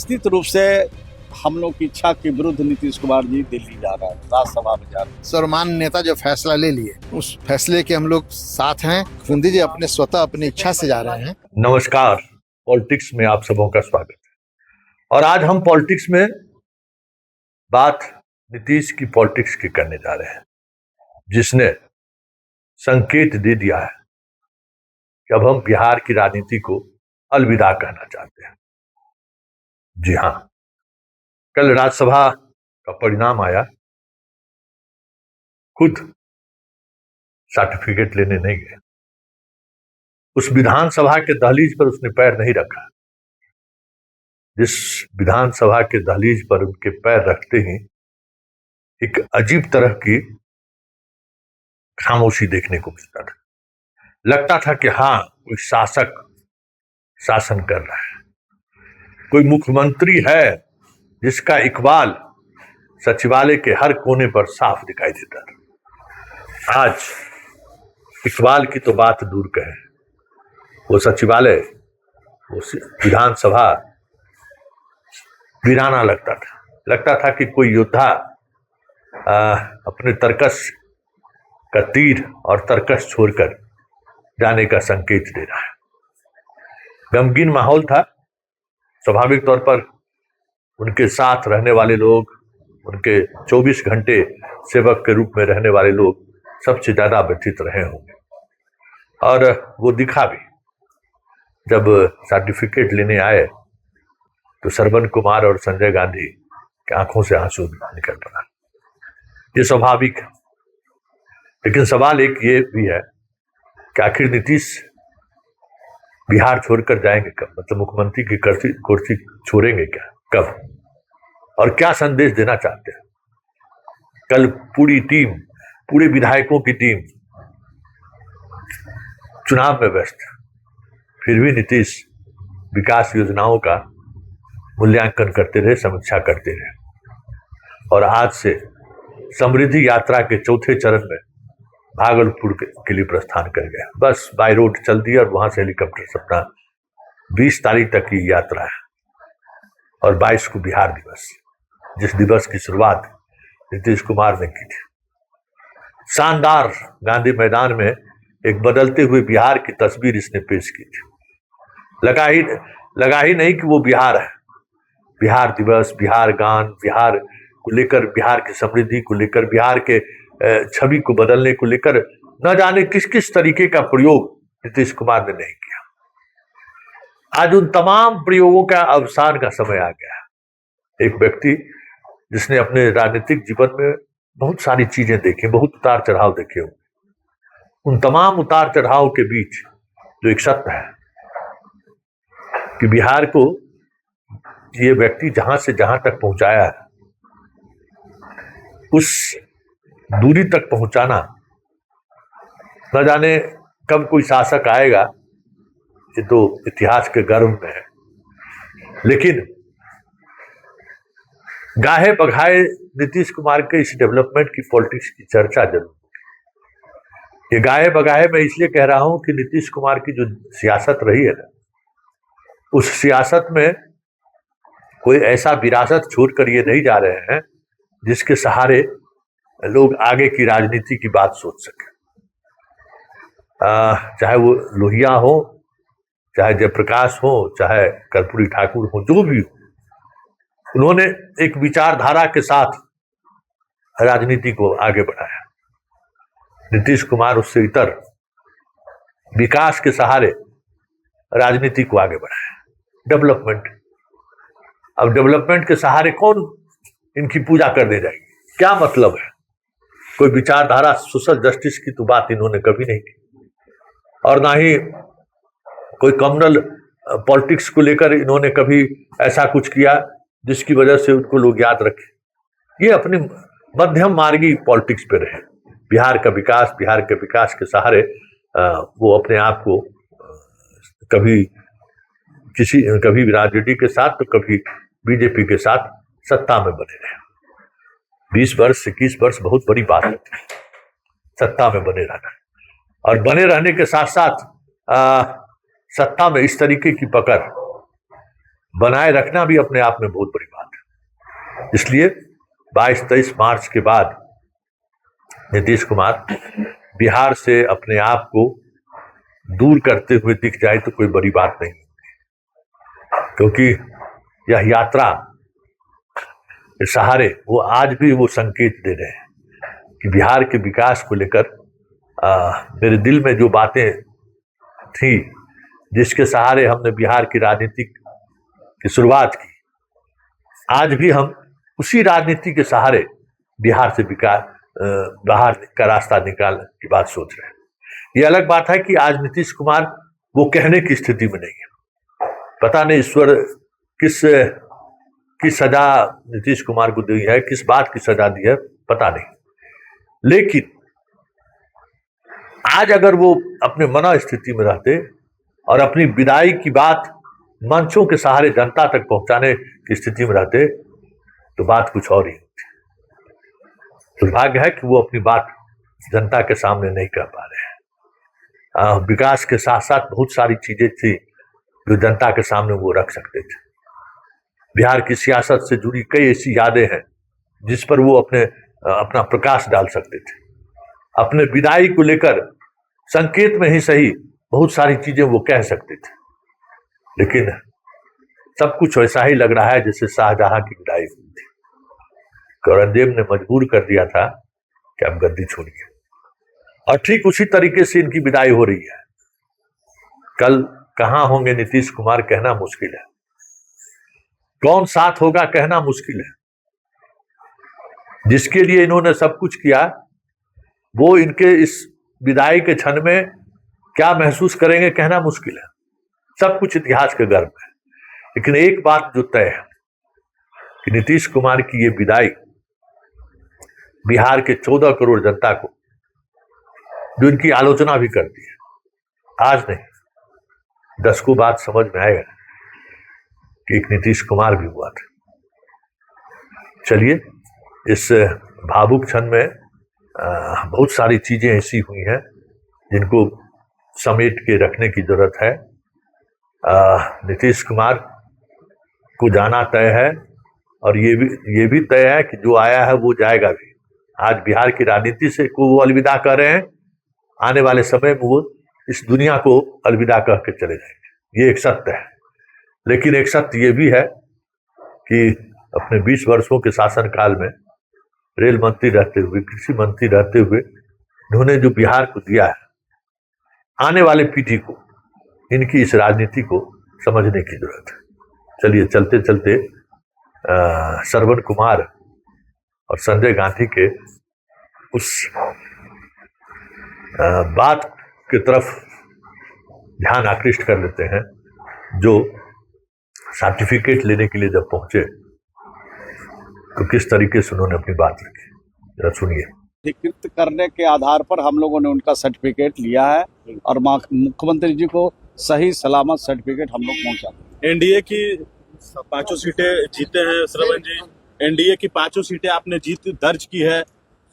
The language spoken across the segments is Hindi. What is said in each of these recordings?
निश्चित रूप से हम लोग की इच्छा के विरुद्ध नीतीश कुमार जी दिल्ली जा रहा है, राज्यसभा में जा रहे हैं। सर्वमान्य नेता जो फैसला ले लिए उस फैसले के हम लोग साथ हैं। गांधी जी अपने स्वतः अपनी इच्छा से जा रहे हैं। नमस्कार, पॉलिटिक्स में आप सबों का स्वागत है। और आज हम पॉलिटिक्स में बात नीतीश की पॉलिटिक्स की करने जा रहे हैं, जिसने संकेत दे दिया है कि अब हम बिहार की राजनीति को अलविदा कहना चाहते हैं। जी हाँ, कल राज्यसभा का परिणाम आया। खुद सर्टिफिकेट लेने नहीं गए, उस विधानसभा के दहलीज पर उसने पैर नहीं रखा। जिस विधानसभा के दहलीज पर उनके पैर रखते ही एक अजीब तरह की खामोशी देखने को मिलता था। लगता था कि हाँ, कोई शासक शासन कर रहा है, कोई मुख्यमंत्री है जिसका इकबाल सचिवालय के हर कोने पर साफ दिखाई देता था। आज इकबाल की तो बात दूर कहें, वो सचिवालय, वो विधानसभा वीराना लगता था कि कोई योद्धा अपने तरकश का तीर और तरकश छोड़कर जाने का संकेत दे रहा है। गमगीन माहौल था। स्वाभाविक तौर पर उनके साथ रहने वाले लोग, उनके 24 घंटे सेवक के रूप में रहने वाले लोग सबसे ज्यादा व्यथित रहे होंगे। और वो दिखा भी। जब सर्टिफिकेट लेने आए तो श्रवण कुमार और संजय गांधी की आंखों से आंसू निकल पड़ा। ये स्वाभाविक है। लेकिन सवाल एक ये भी है कि आखिर नीतीश बिहार छोड़कर जाएंगे कब? मतलब मुख्यमंत्री की कुर्सी छोड़ेंगे क्या, कब, और क्या संदेश देना चाहते हैं? कल पूरी टीम, पूरे विधायकों की टीम चुनाव में व्यस्त, फिर भी नीतीश विकास योजनाओं का मूल्यांकन करते रहे, समीक्षा करते रहे। और आज से समृद्धि यात्रा के चौथे चरण में भागलपुर के लिए प्रस्थान कर गया। बस बाय रोड चल दिया और वहां से हेलीकॉप्टर से अपना 20 तारीख तक की यात्रा है। और 22 को बिहार दिवस, जिस दिवस की शुरुआत नीतीश कुमार ने की थी। शानदार गांधी मैदान में एक बदलते हुए बिहार की तस्वीर इसने पेश की थी। लगा ही नहीं कि वो बिहार है। बिहार दिवस, बिहार गान, बिहार को लेकर, बिहार की समृद्धि को लेकर, बिहार के छवि को बदलने को लेकर न जाने किस किस तरीके का प्रयोग नीतीश कुमार ने नहीं किया। आज उन तमाम प्रयोगों का अवसान का समय आ गया है। एक व्यक्ति जिसने अपने राजनीतिक जीवन में बहुत सारी चीजें देखी, बहुत उतार चढ़ाव देखे हो, उन तमाम उतार चढ़ाव के बीच जो एक सत्य है कि बिहार को ये व्यक्ति जहां से जहां तक पहुंचाया है, उस दूरी तक पहुंचाना न जाने कब कोई शासक आएगा, ये तो इतिहास के गर्भ में है। लेकिन गाहे बगाहे नीतीश कुमार के इस डेवलपमेंट की पॉलिटिक्स की चर्चा जरूर। ये गाहे बगाहे मैं इसलिए कह रहा हूं कि नीतीश कुमार की जो सियासत रही है ना, उस सियासत में कोई ऐसा विरासत छोड़कर ये नहीं जा रहे हैं जिसके सहारे लोग आगे की राजनीति की बात सोच सके। चाहे वो लोहिया हो, चाहे जयप्रकाश हो, चाहे कर्पूरी ठाकुर हो, जो भी हो, उन्होंने एक विचारधारा के साथ राजनीति को आगे बढ़ाया। नीतीश कुमार उससे इतर विकास के सहारे राजनीति को आगे बढ़ाया। डेवलपमेंट, अब डेवलपमेंट के सहारे कौन इनकी पूजा करने जाएगी? क्या मतलब है? कोई विचारधारा, सोशल जस्टिस की तो बात इन्होंने कभी नहीं की, और ना ही कोई कम्युनल पॉलिटिक्स को लेकर इन्होंने कभी ऐसा कुछ किया जिसकी वजह से उनको लोग याद रखें। ये अपनी मध्यम मार्गी पॉलिटिक्स पे रहे। बिहार का विकास, बिहार के विकास के सहारे वो अपने आप को कभी राजनीति के साथ तो कभी बीजेपी के साथ सत्ता में बने रहे। 20 वर्ष, 21 वर्ष बहुत बड़ी बात होती है सत्ता में बने रहना। और बने रहने के साथ साथ सत्ता में इस तरीके की पकड़ बनाए रखना भी अपने आप में बहुत बड़ी बात है। इसलिए 22-23 मार्च के बाद नीतीश कुमार बिहार से अपने आप को दूर करते हुए दिख जाए तो कोई बड़ी बात नहीं, क्योंकि यह यात्रा के सहारे वो आज भी वो संकेत दे रहे हैं कि बिहार के विकास को लेकर मेरे दिल में जो बातें थी, जिसके सहारे हमने बिहार की राजनीति की शुरुआत की, आज भी हम उसी राजनीति के सहारे बिहार से बाहर का रास्ता निकालने की बात सोच रहे हैं। ये अलग बात है कि आज नीतीश कुमार वो कहने की स्थिति में नहीं है। पता नहीं ईश्वर किस सजा नीतीश कुमार को दी है, किस बात की सजा दी है पता नहीं, लेकिन आज अगर वो अपने मना स्थिति में रहते और अपनी विदाई की बात मंचों के सहारे जनता तक पहुंचाने की स्थिति में रहते तो बात कुछ और ही होती। दुर्भाग्य है कि वो अपनी बात जनता के सामने नहीं कर पा रहे हैं। विकास के साथ साथ बहुत सारी चीजें थी जो जनता के सामने वो रख सकते थे। बिहार की सियासत से जुड़ी कई ऐसी यादें हैं जिस पर वो अपना प्रकाश डाल सकते थे। अपने विदाई को लेकर संकेत में ही सही बहुत सारी चीजें वो कह सकते थे, लेकिन सब कुछ वैसा ही लग रहा है जैसे शाहजहां की विदाई हुई थी। औरंगजेब ने मजबूर कर दिया था कि आप गद्दी छोड़िए, और ठीक उसी तरीके से इनकी विदाई हो रही है। कल कहां होंगे नीतीश कुमार कहना मुश्किल है, कौन साथ होगा कहना मुश्किल है। जिसके लिए इन्होंने सब कुछ किया वो इनके इस विदाई के क्षण में क्या महसूस करेंगे कहना मुश्किल है। सब कुछ इतिहास के गर्भ है, लेकिन एक बात जो तय है कि नीतीश कुमार की ये विदाई बिहार के 14 करोड़ जनता को, जो इनकी आलोचना भी करती है, आज नहीं 10 को बात समझ में आएगा कि एक नीतीश कुमार भी हुआ था। चलिए, इस भावुक क्षण में बहुत सारी चीजें ऐसी हुई हैं जिनको समेट के रखने की जरूरत है। नीतीश कुमार को जाना तय है, और ये भी तय है कि जो आया है वो जाएगा भी। आज बिहार की राजनीति से को वो अलविदा कर रहे हैं, आने वाले समय में वो इस दुनिया को अलविदा कह के चले जाएंगे। ये एक सत्य है, लेकिन एक सत्य ये भी है कि अपने 20 वर्षों के शासनकाल में रेल मंत्री रहते हुए, कृषि मंत्री रहते हुए इन्होंने जो बिहार को दिया है, आने वाले पीढ़ी को इनकी इस राजनीति को समझने की जरूरत है। चलिए, चलते चलते श्रवण कुमार और संजय गांधी के उस बात की तरफ ध्यान आकृष्ट कर लेते हैं जो सर्टिफिकेट लेने के लिए जब पहुंचे तो किस तरीके से उन्होंने अपनी बात रखी, जरा सुनिए। अधिकृत करने के आधार पर हम लोगों ने उनका सर्टिफिकेट लिया है और मुख्यमंत्री जी को सही सलामत सर्टिफिकेट हम लोग पहुंचा। एनडीए की 5 सीटें जीते हैं श्रवण जी, एनडीए की 5 सीटें आपने जीत दर्ज की है,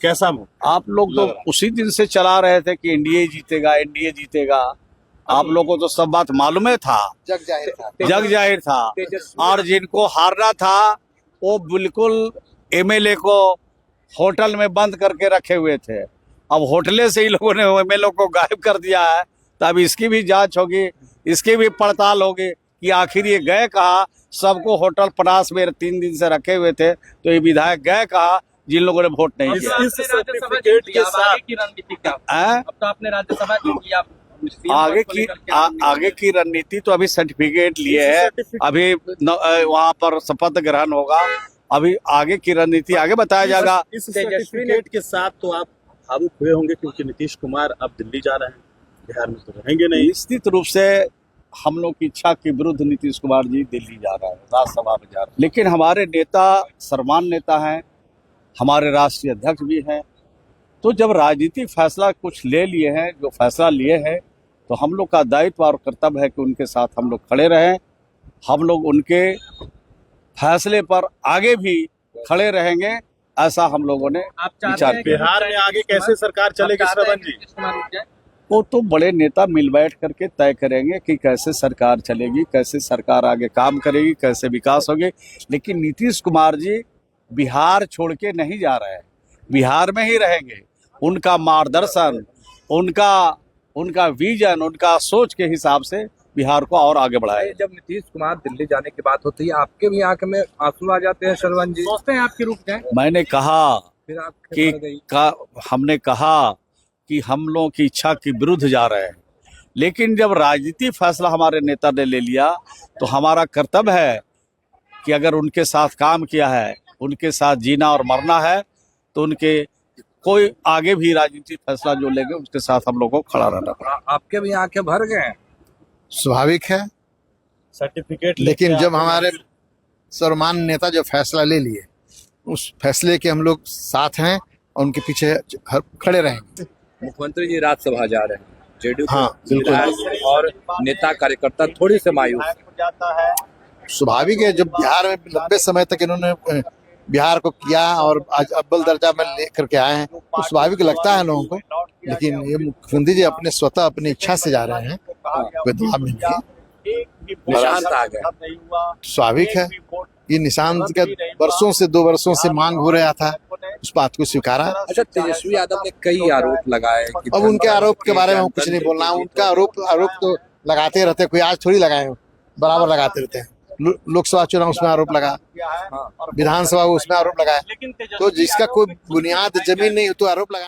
कैसा आप लोग तो उसी दिन से चला रहे थे कि एनडीए जीतेगा, एनडीए जीतेगा। आप लोगों को तो सब बात मालूम था, जग जाहिर था। और जिनको हारना था वो बिल्कुल एमएलए को होटल में बंद करके रखे हुए थे। अब होटले से ही लोगों ने एमएलए को गायब कर दिया है, तो अब इसकी भी जांच होगी, इसकी भी पड़ताल होगी कि आखिर ये गए कहाँ। सबको होटल पनास में 3 दिन से रखे हुए थे, तो ये विधायक गए कहाँ जिन लोगों ने वोट नहीं किया। इस सर्टिफिकेट के साथ की रणनीति क्या? अब तो आपने राज्यसभा जीत लिया, आगे की रणनीति तो अभी सर्टिफिकेट लिए है, अभी वहाँ पर शपथ ग्रहण होगा, अभी आगे की रणनीति आगे बताया जाएगा। इस सर्टिफिकेट के साथ तो आप भावुक हुए होंगे क्योंकि नीतीश कुमार अब दिल्ली जा रहे हैं, बिहार में तो रहेंगे नहीं। निश्चित रूप से हम लोग की इच्छा के विरुद्ध नीतीश कुमार जी दिल्ली जा रहे हैं, राज्यसभा में जा रहे हैं, लेकिन हमारे नेता सर्वमान्य नेता हैं, हमारे राष्ट्रीय अध्यक्ष भी हैं। तो जब राजनीतिक फैसला कुछ ले लिए हैं, जो फैसला लिए हैं, तो हम लोग का दायित्व और कर्तव्य है कि उनके साथ हम लोग खड़े रहें। हम लोग उनके फैसले पर आगे भी खड़े रहेंगे, ऐसा हम लोगों ने विचार किया। बिहार में आगे कैसे सरकार चलेगी श्रवण जी? वो तो बड़े नेता मिल बैठ करके तय करेंगे कि कैसे सरकार चलेगी, कैसे सरकार आगे काम करेगी, कैसे विकास होगी। लेकिन नीतीश कुमार जी बिहार छोड़ के नहीं जा रहे हैं, बिहार में ही रहेंगे। उनका मार्गदर्शन, उनका विजन, उनका सोच के हिसाब से बिहार को और आगे बढ़ाए। जब नीतीश कुमार दिल्ली जाने की बात होती है, आपके भी आंख में आंसू आ जाते हैं श्रवण जी? सोचते हैं आपकी रुक जाए? मैंने कहा फिर आप कि हमने कहा कि हम लोगों की इच्छा के विरुद्ध जा रहे हैं, लेकिन जब राजनीतिक फैसला हमारे नेता ने ले लिया तो हमारा कर्तव्य है कि अगर उनके साथ काम किया है, उनके साथ जीना और मरना है, तो उनके कोई आगे भी राजनीतिक फैसला जो लेंगे उसके साथ हम लोगों को खड़ा रहना पड़ा। आपके भी आंखें भर गए हैं? स्वाभाविक है, सर्टिफिकेट लेकिन जब हमारे सर्वमान्य नेता जो फैसला ले लिए उस फैसले के हम लोग साथ हैं और उनके पीछे खड़े रहेंगे। मुख्यमंत्री जी राज्यसभा जा रहे हैं, जेडीयू हाँ, बिल्कुल। और नेता कार्यकर्ता थोड़ी से मायूस हैं। स्वाभाविक है, जब बिहार में लंबे समय तक इन्होंने बिहार को किया और आज अव्वल दर्जा में लेकर के आए हैं, तो स्वाभाविक लगता है लोगों को। लेकिन ये मुख्यमंत्री जी अपने स्वतः अपनी इच्छा से जा रहे हैं, कोई दबाव नहीं है। निशांत आ गया। स्वाभाविक है, ये निशांत का वर्षों से 2 वर्षों से मांग हो रहा था, उस बात को स्वीकारा। अच्छा, तेजस्वी यादव ने कई आरोप लगाए कि अब उनके आरोप के बारे में हम कुछ नहीं बोलना है। उनका आरोप तो लगाते रहते हैं, कोई आज थोड़ी लगाए, बराबर लगाते रहते हैं। लोकसभा चुनाव उसमें आरोप लगा, विधानसभा उसमें आरोप लगा, तो जिसका कोई बुनियाद जमीन नहीं हो तो आरोप लगा।